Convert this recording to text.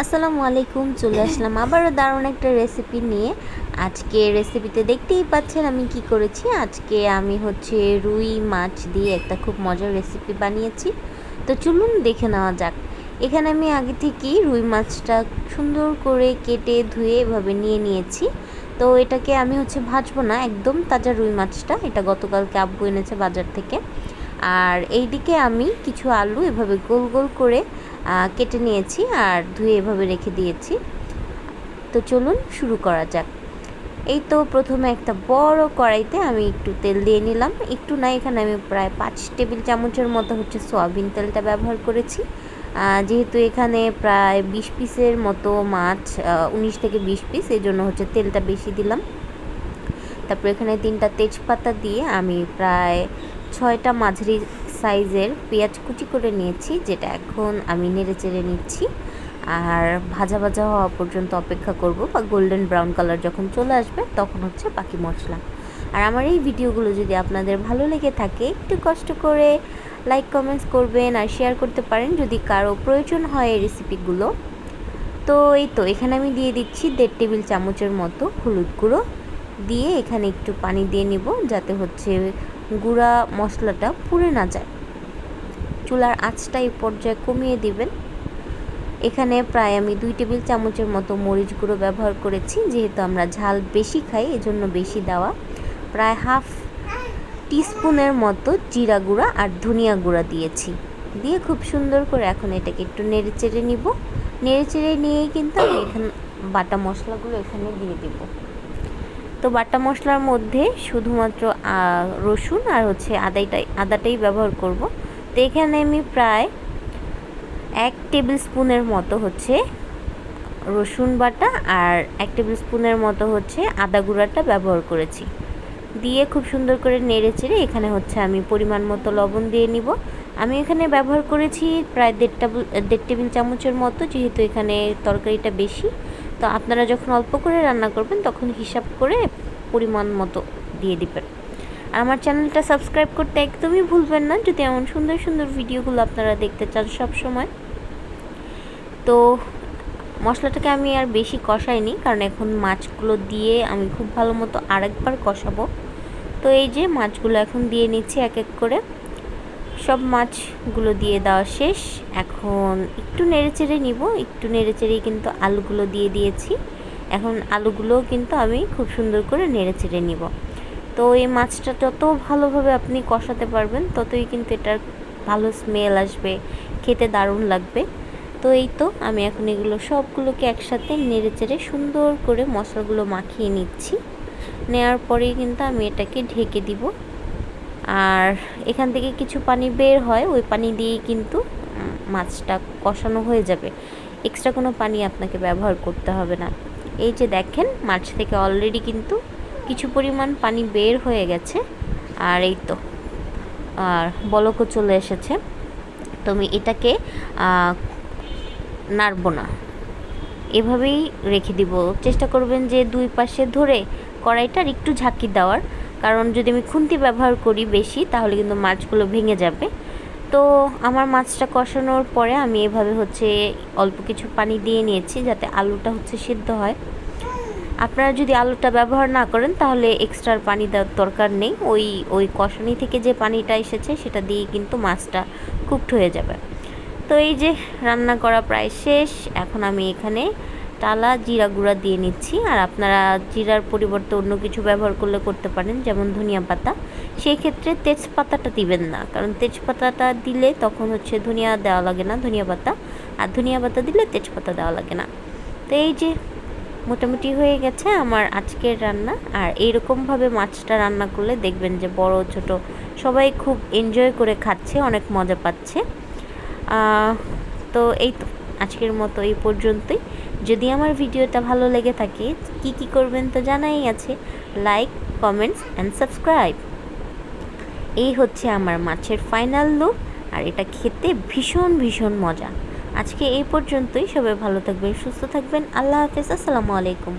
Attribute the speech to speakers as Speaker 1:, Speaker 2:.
Speaker 1: আসসালামু আলাইকুম। চলে আসলাম আবারও দারুণ একটা রেসিপি নিয়ে। আজকে রেসিপিতে দেখতেই পাচ্ছেন আমি কি করেছি। আজকে আমি রুই মাছ দিয়ে একটা খুব মজার রেসিপি বানিয়েছি। তো চলুন দেখে নেওয়া যাক। এখানে আমি আগে থেকেই রুই মাছটা সুন্দর করে কেটে ধুয়ে এভাবে নিয়ে নিয়েছি। তো এটাকে আমি ভাজবো না, একদম তাজা রুই মাছটা, এটা গতকালকে আব্বু এনেছে বাজার থেকে। আর এইদিকে আমি কিছু আলু এভাবে গোল গোল করে কেটে নিয়েছি আর ধুয়ে এভাবে রেখে দিয়েছি। তো চলুন শুরু করা যাক। এই তো প্রথমে একটা বড় কড়াইতে আমি একটু তেল দিয়ে নিলাম। একটু না, এখানে আমি প্রায় 5 টেবিল চামচের মতো সয়াবিন তেলটা ব্যবহার করেছি। যেহেতু এখানে প্রায় 20 পিসের মতো মাছ, 19 থেকে 20 পিস, এই জন্য তেলটা বেশি দিলাম। তারপর এখানে 3টা তেজপাতা দিয়ে আমি প্রায় 6টা মাঝারি সাইজের পেঁয়াজ কুচি করে নিয়েছি, যেটা এখন আমি নেড়ে চেড়ে নিচ্ছি। আর ভাজা ভাজা হওয়া পর্যন্ত অপেক্ষা করব, বা গোল্ডেন ব্রাউন কালার যখন চলে আসবে তখন বাকি মশলা। আর আমার এই ভিডিওগুলো যদি আপনাদের ভালো লেগে থাকে, একটু কষ্ট করে লাইক কমেন্টস করবেন আর শেয়ার করতে পারেন যদি কারো প্রয়োজন হয় এই রেসিপিগুলো। তো এই তো এখানে আমি দিয়ে দিচ্ছি 1.5 টেবিল চামচের মতো হলুদ গুঁড়ো দিয়ে এখানে একটু পানি দিয়ে নিব, যাতে গুঁড়া মশলাটা পুড়ে না যায়। চুলার আঁচটা এই পর্যায়ে কমিয়ে দিবেন। এখানে প্রায় আমি 2 টেবিল চামচের মতো মরিচ গুঁড়ো ব্যবহার করেছি, যেহেতু আমরা ঝাল বেশি খাই এজন্য বেশি দেওয়া। প্রায় হাফ টিস্পুনের মতো জিরা গুঁড়া আর ধনিয়া গুঁড়া দিয়েছি, দিয়ে খুব সুন্দর করে এখন এটাকে একটু নেড়ে চেড়ে নিব। নেড়ে চেড়ে নিয়েই কিন্তু আমি এখানে বাটা মশলাগুলো এখানে দিয়ে দিব। তো বাটা মশলার মধ্যে শুধুমাত্র রসুন আর আদাটাই ব্যবহার করব। তো এখানে আমি প্রায় 1 টেবিল স্পুনের মতো রসুন বাটা আর 1 টেবিল স্পুনের মতো আদা গুঁড়াটা ব্যবহার করেছি, দিয়ে খুব সুন্দর করে নেড়ে চেড়ে এখানে আমি পরিমাণ মতো লবণ দিয়ে নিব। আমি এখানে ব্যবহার করেছি প্রায় 1.5 টেবিল চামচের মতো, যেহেতু এখানে তরকারিটা বেশি। তো আপনারা যখন অল্প করে রান্না করবেন তখন হিসাব করে পরিমাণ মতো দিয়ে দিবেন। আমার চ্যানেলটা সাবস্ক্রাইব করতে একদমই ভুলবেন না, যদি এমন সুন্দর সুন্দর ভিডিওগুলো আপনারা দেখতে চান সব সময়। তো মশলাটাকে আমি আর বেশি কষাইনি, কারণ এখন মাছগুলো দিয়ে আমি খুব ভালো মতো আরেকবার কষাবো। তো এই যে মাছগুলো এখন দিয়ে নিচ্ছি এক এক করে। সব মাছগুলো দিয়ে দেওয়া শেষ। এখন একটু নেড়ে চেড়ে নিব, একটু নেড়ে চেড়েই কিন্তু আলুগুলো দিয়ে দিয়েছি। এখন আলুগুলোও কিন্তু আমি খুব সুন্দর করে নেড়ে চেড়ে নিব। তো এই মাছটা যত ভালোভাবে আপনি কষাতে পারবেন ততই কিন্তু এটার ভালো স্মেল আসবে, খেতে দারুণ লাগবে। তো এই তো আমি এখন এগুলো সবগুলোকে একসাথে নেড়ে চেড়ে সুন্দর করে মশলাগুলো মাখিয়ে নিচ্ছি। নেওয়ার পরেই কিন্তু আমি এটাকে ঢেকে দিব। আর এখান থেকে কিছু পানি বের হয়, ওই পানি দিয়েই কিন্তু মাছটা কষানো হয়ে যাবে। এক্সট্রা কোনো পানি আপনাকে ব্যবহার করতে হবে না। এই যে দেখেন, মাছ থেকে অলরেডি কিন্তু কিছু পরিমাণ পানি বের হয়ে গেছে। আর এই তো আর বলকও চলে এসেছে। তো আমি এটাকে নাড়ব না, এভাবেই রেখে দিব। চেষ্টা করবেন যে 2 পাশে ধরে কড়াইটার একটু ঝাঁকি দেওয়ার, কারণ যদি আমি খুন্তি ব্যবহার করি বেশি তাহলে কিন্তু মাছগুলো ভেঙে যাবে। তো আমার মাছটা কষানোর পরে আমি এভাবে অল্প কিছু পানি দিয়ে নিয়েছি, যাতে আলুটা সিদ্ধ হয়। আপনারা যদি আলুটা ব্যবহার না করেন তাহলে এক্সট্রা পানি দেওয়ার দরকার নেই। ওই কষানি থেকে যে পানিটা এসেছে সেটা দিয়ে কিন্তু মাছটা কুকড হয়ে যাবে। তো এই যে রান্না করা প্রায় শেষ। এখন আমি এখানে টালা জিরা গুঁড়া দিয়ে নিচ্ছি। আর আপনারা জিরার পরিবর্তে অন্য কিছু ব্যবহার করলে করতে পারেন, যেমন ধনিয়া পাতা। সেই ক্ষেত্রে তেজপাতাটা দিবেন না, কারণ তেজপাতাটা দিলে তখন ধনিয়া দেওয়া লাগে না, ধনিয়া পাতা। আর ধনিয়া পাতা দিলে তেজপাতা দেওয়া লাগে না। তো এই যে মোটামুটি হয়ে গেছে আমার আজকের রান্না। আর এইরকমভাবে মাছটা রান্না করলে দেখবেন যে বড় ছোট সবাই খুব এনজয় করে খাচ্ছে, অনেক মজা পাচ্ছে। তো এই তো আজকের মতো এই পর্যন্তই। যদি আমার ভিডিওটা ভালো লেগে থাকে, কি করবেন তো জানাই আছে, লাইক কমেন্টস অ্যান্ড সাবস্ক্রাইব। এই আমার মাছের ফাইনাল লুক, আর এটা খেতে ভীষণ ভীষণ মজা। আজকে এই পর্যন্তই। সবাই ভালো থাকবেন, সুস্থ থাকবেন। আল্লাহ হাফেজ। আসসালামু আলাইকুম।